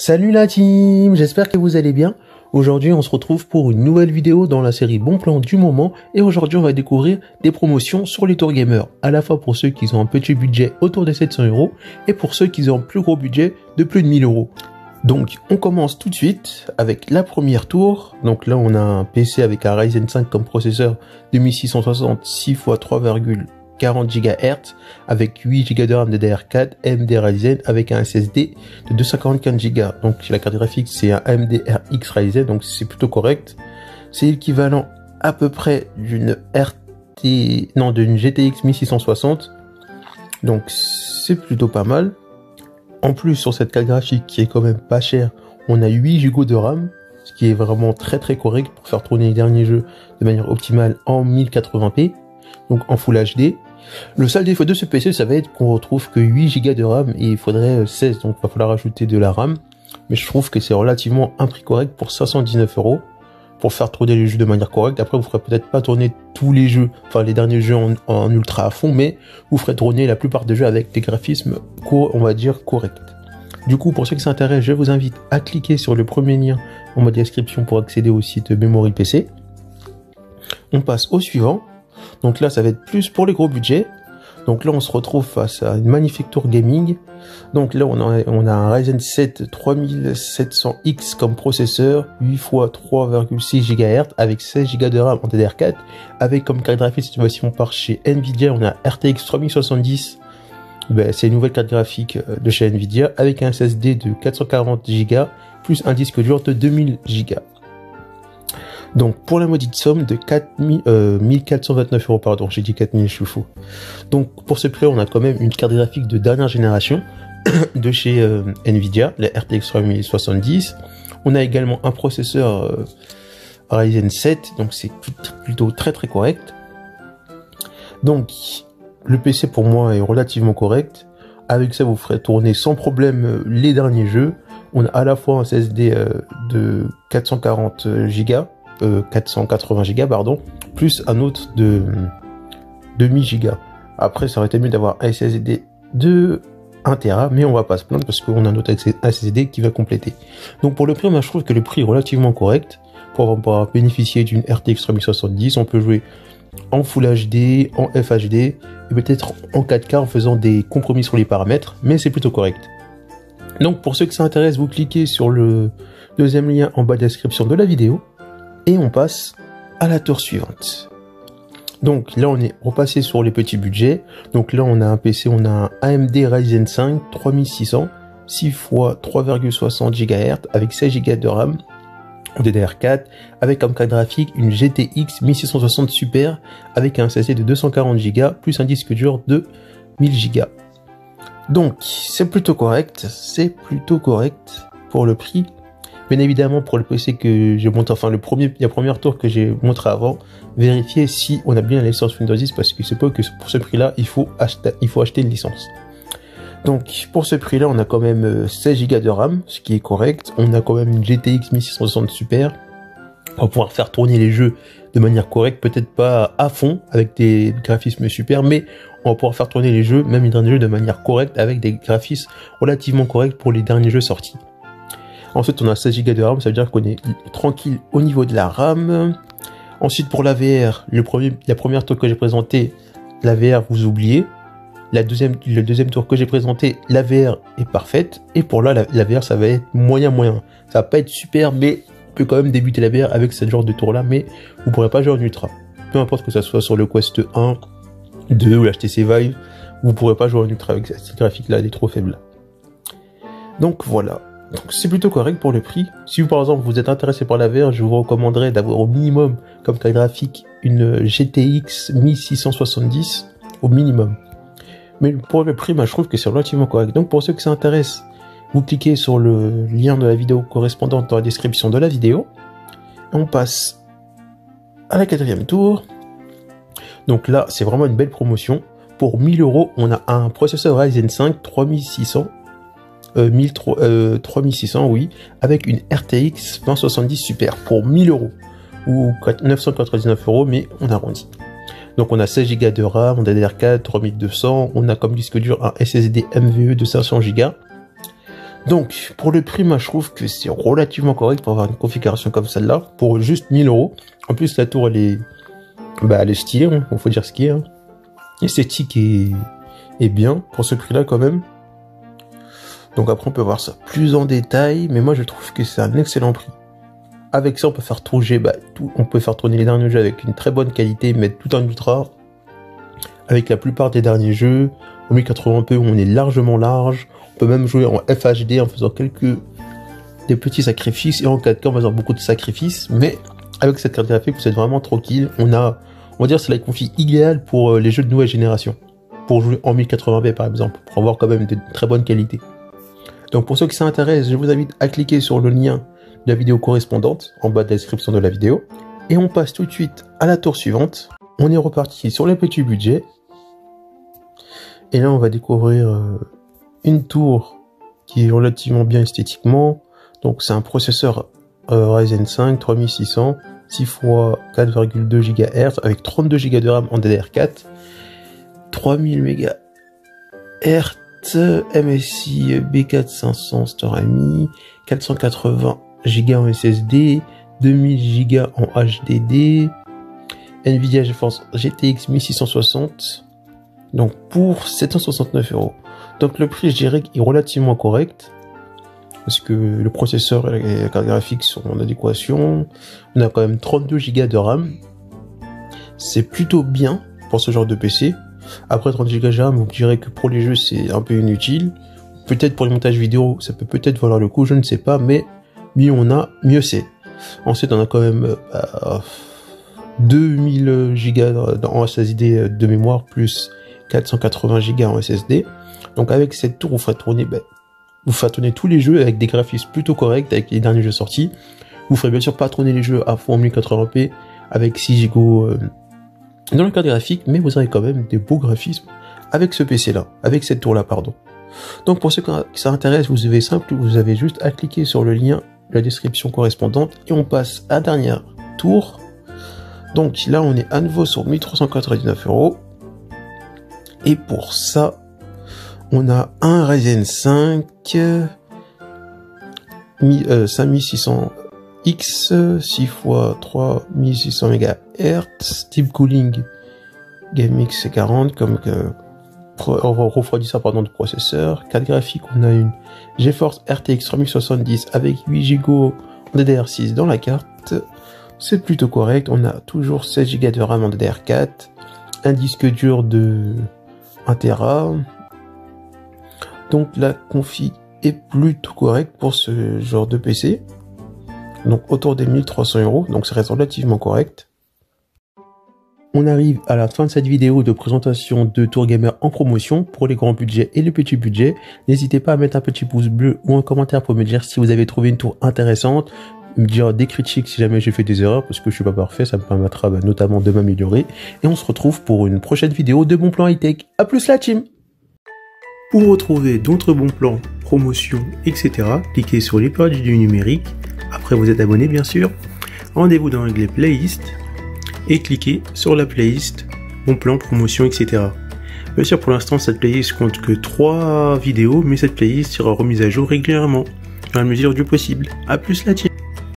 Salut la team, j'espère que vous allez bien. Aujourd'hui on se retrouve pour une nouvelle vidéo dans la série Bon Plan du moment et aujourd'hui on va découvrir des promotions sur les tours gamers, à la fois pour ceux qui ont un petit budget autour de 700 € et pour ceux qui ont un plus gros budget de plus de 1000 €. Donc on commence tout de suite avec la première tour. Donc là on a un PC avec un Ryzen 5 comme processeur 2660 6 x 3,40 GHz avec 8 Go de RAM DDR4 AMD Ryzen avec un SSD de 244 Go. Donc la carte graphique c'est un AMD RX Ryzen, donc c'est plutôt correct. C'est l'équivalent à peu près d'une d'une GTX 1660. Donc c'est plutôt pas mal. En plus, sur cette carte graphique qui est quand même pas chère, on a 8 Go de RAM, ce qui est vraiment très correct pour faire tourner les derniers jeux de manière optimale en 1080p, donc en Full HD. Le seul défaut de ce PC, ça va être qu'on retrouve que 8 Go de RAM et il faudrait 16, donc il va falloir rajouter de la RAM. Mais je trouve que c'est relativement un prix correct pour 519 € pour faire tourner les jeux de manière correcte. Après, vous ferez peut-être pas tourner tous les jeux, enfin les derniers jeux en ultra à fond, mais vous ferez tourner la plupart des jeux avec des graphismes, on va dire, corrects. Du coup, pour ceux qui s'intéressent, je vous invite à cliquer sur le premier lien en mode description pour accéder au site Memory PC. On passe au suivant. Donc là, ça va être plus pour les gros budgets. Donc là, on se retrouve face à une magnifique tour gaming. Donc là, on a un Ryzen 7 3700X comme processeur, 8 x 3,6 GHz avec 16 Go de RAM en DDR4. Avec comme carte graphique, cette fois-ci, on part chez Nvidia, on a RTX 3070. C'est une nouvelle carte graphique de chez Nvidia avec un SSD de 440 Go plus un disque dur de 2000 Go. Donc pour la maudite somme de 1429 €, pardon, j'ai dit 4000, je suis fou. Donc pour ce prix, on a quand même une carte graphique de dernière génération de chez Nvidia, la RTX 3070. On a également un processeur Ryzen 7, donc c'est plutôt très correct. Donc le PC pour moi est relativement correct. Avec ça, vous ferez tourner sans problème les derniers jeux. On a à la fois un SSD de 440 Go, 480 Go pardon, plus un autre de 1000 Go. Après, ça aurait été mieux d'avoir un SSD de 1 Tera, mais on va pas se plaindre parce qu'on a un autre SSD qui va compléter. Donc pour le prix, moi je trouve que le prix est relativement correct. Pour pouvoir bénéficier d'une RTX 3070, on peut jouer en Full HD, en FHD et peut-être en 4K en faisant des compromis sur les paramètres, mais c'est plutôt correct. Donc pour ceux qui s'intéressent, vous cliquez sur le deuxième lien en bas de la description de la vidéo et on passe à la tour suivante. Donc là on est repassé sur les petits budgets. Donc là on a un PC, on a un AMD Ryzen 5 3600 6 x 3,60 GHz avec 16 Go de RAM en DDR4 avec comme carte graphique une GTX 1660 Super avec un SSD de 240 Go plus un disque dur de 1000 Go. Donc c'est plutôt correct pour le prix. Bien évidemment, pour le PC que j'ai montré, enfin la première tour que j'ai montré avant, vérifiez si on a bien la licence Windows 10 parce que c'est pas que pour ce prix-là, il faut acheter une licence. Donc pour ce prix-là, on a quand même 16 Go de RAM, ce qui est correct. On a quand même une GTX 1660 Super. On va pouvoir faire tourner les jeux de manière correcte, peut-être pas à fond avec des graphismes super, mais on va pouvoir faire tourner les jeux, même les derniers jeux, de manière correcte avec des graphismes relativement corrects pour les derniers jeux sortis. Ensuite, on a 16 Go de RAM, ça veut dire qu'on est tranquille au niveau de la RAM. Ensuite, pour la VR, la première tour que j'ai présentée, la VR, vous oubliez. Le deuxième tour que j'ai présenté, la VR est parfaite. Et pour là, la VR, ça va être moyen. Ça va pas être super, mais on peut quand même débuter la VR avec ce genre de tour-là, mais vous pourrez pas jouer en ultra. Peu importe que ça soit sur le Quest 1, 2 ou l'HTC Vive, vous pourrez pas jouer en ultra avec cette graphique-là, elle est trop faible. Donc voilà. Donc c'est plutôt correct pour le prix. Si vous par exemple vous êtes intéressé par la VR, je vous recommanderais d'avoir au minimum comme carte graphique une GTX 1670 au minimum. Mais pour le prix, je trouve que c'est relativement correct. Donc pour ceux qui s'intéressent, vous cliquez sur le lien de la vidéo correspondante dans la description de la vidéo. On passe à la quatrième tour. Donc là, c'est vraiment une belle promotion. Pour 1000 €, on a un processeur Ryzen 5 3600 oui, avec une RTX 2070 Super pour 1000 € ou 999 €, mais on arrondit. Donc on a 16 Go de RAM, on a DDR4 3200, on a comme disque dur un SSD MVE de 500 Go. Donc, pour le prix, moi, je trouve que c'est relativement correct pour avoir une configuration comme celle-là, pour juste 1000 euros. En plus, la tour, elle est stylée, hein, faut dire ce qui est. Hein. L'esthétique est bien pour ce prix-là, quand même. Donc après, on peut voir ça plus en détail, mais moi, je trouve que c'est un excellent prix. Avec ça, on peut faire tourner, on peut faire tourner les derniers jeux avec une très bonne qualité, mettre tout en ultra. Avec la plupart des derniers jeux, en 1080p, on est largement large. On peut même jouer en FHD en faisant des petits sacrifices, et en 4K en faisant beaucoup de sacrifices, mais avec cette carte graphique, vous êtes vraiment tranquille. On va dire c'est la config idéale pour les jeux de nouvelle génération. Pour jouer en 1080p par exemple, pour avoir quand même de très bonne qualité. Donc pour ceux qui s'intéressent, je vous invite à cliquer sur le lien de la vidéo correspondante en bas de la description de la vidéo. Et on passe tout de suite à la tour suivante. On est reparti sur les petits budgets. Et là on va découvrir une tour qui est relativement bien esthétiquement. Donc c'est un processeur Ryzen 5 3600, 6 x 4,2 GHz avec 32 Go de RAM en DDR4, 3000 MHz MSI B4 StoreAMI, 480 Go en SSD, 2000 Go en HDD, Nvidia GeForce GTX 1660, donc pour 769 €. Donc le prix, je dirais, est relativement correct, parce que le processeur et la carte graphique sont en adéquation. On a quand même 32 Go de RAM, c'est plutôt bien pour ce genre de PC. Après 30 Go de RAM, je dirais que pour les jeux c'est un peu inutile. Peut-être pour les montages vidéo, ça peut peut-être valoir le coup, je ne sais pas, mais mieux on a, mieux c'est. Ensuite on a quand même 2000 Go en SSD de mémoire, plus 480 Go en SSD. Donc avec cette tour, vous ferez tourner tous les jeux avec des graphismes plutôt corrects, avec les derniers jeux sortis. Vous ferez bien sûr pas tourner les jeux à fond en 1080p avec 6 Go dans le carte graphique, mais vous aurez quand même des beaux graphismes avec ce PC là, avec cette tour là, pardon. Donc pour ceux qui ça intéresse, vous avez juste à cliquer sur le lien de la description correspondante et on passe à la dernière tour. Donc là on est à nouveau sur 1399 €. Et pour ça, on a un Ryzen 5 5600X 6 x 3600 MHz, type cooling GameX C40 comme refroidisseur de processeur. Carte graphique, on a une GeForce RTX 3070 avec 8 Go en DDR6 dans la carte. C'est plutôt correct. On a toujours 16 Go de RAM en DDR4, un disque dur de 1 Tera. Donc la config est plutôt correcte pour ce genre de PC. Donc autour des 1300 €, donc ça reste relativement correct. On arrive à la fin de cette vidéo de présentation de Tour Gamer en promotion pour les grands budgets et les petits budgets. N'hésitez pas à mettre un petit pouce bleu ou un commentaire pour me dire si vous avez trouvé une tour intéressante, me dire des critiques si jamais j'ai fait des erreurs, parce que je suis pas parfait, ça me permettra notamment de m'améliorer. Et on se retrouve pour une prochaine vidéo de bons plans high-tech. A plus la team! Pour retrouver d'autres bons plans, promotions, etc., cliquez sur les pages du numérique. Après vous êtes abonné bien sûr. Rendez-vous dans l'onglet playlist et cliquez sur la playlist bons plans, promotions, etc. Bien sûr pour l'instant cette playlist compte que 3 vidéos, mais cette playlist sera remise à jour régulièrement, dans la mesure du possible. A plus la team!